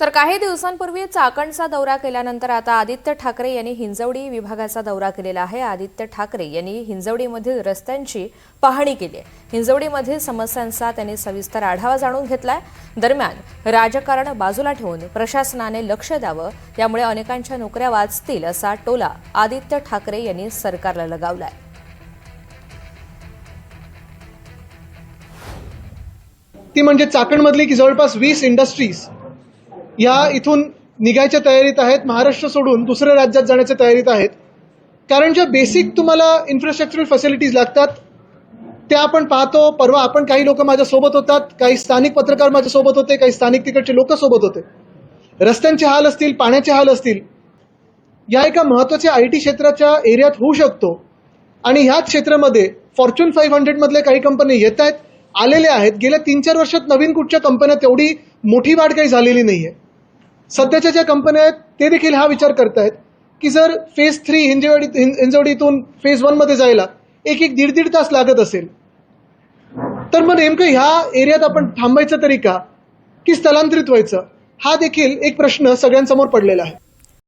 तर काही दिवसांपूर्वी चाकणचा दौरा केल्यानंतर आता आदित्य ठाकरे यांनी हिंजवडी विभागाचा दौरा केलेला आहे। आदित्य ठाकरे यांनी हिंजवडीमधील रस्त्यांची पाहणी केली आहे। हिंजवडीमधील समस्यांचा त्यांनी सविस्तर आढावा जाणून घेतलाय। दरम्यान राजकारण बाजूला ठेवून प्रशासनाने लक्ष द्यावं, यामुळे अनेकांच्या नोकऱ्या वाचतील असा टोला आदित्य ठाकरे यांनी सरकारला लगावलाय। ती म्हणजे चाकणमधली की जवळपास 20 इंडस्ट्रीज या इथून निघायच्या तयारीत आहेत, महाराष्ट्र सोडून दुसऱ्या राज्यात जाण्याच्या तयारीत आहेत। कारण ज्या बेसिक तुम्हाला इन्फ्रास्ट्रक्चरल फॅसिलिटीज लागतात त्या आपण पाहतो। परवा आपण काही लोक माझ्यासोबत होतात, काही स्थानिक पत्रकार माझ्यासोबत होते, काही स्थानिक तिकडचे लोक सोबत होते। रस्त्यांचे हाल असतील, पाण्याचे हाल असतील, या एका महत्त्वाच्या IT क्षेत्राच्या एरियात होऊ शकतो। आणि ह्याच क्षेत्रामध्ये फॉर्च्यून 500 मधले काही कंपनी येत आहेत, आलेले आहेत। गेल्या 3-4 वर्षात नवीन कुठच्या कंपन्या तेवढी मोठी वाढ काही झालेली नाहीये। सध्याच्या ज्या कंपन्या आहेत ते देखील हा विचार करतायत की जर फेज 3 हिंजवडीतून फेज 1 मध्ये जायला एक 1.5 तास लागत असेल, तर मग नेमकं ह्या एरियात आपण थांबायचं तरी का, की स्थलांतरित व्हायचं, हा देखील एक प्रश्न सगळ्यांसमोर पडलेला आहे।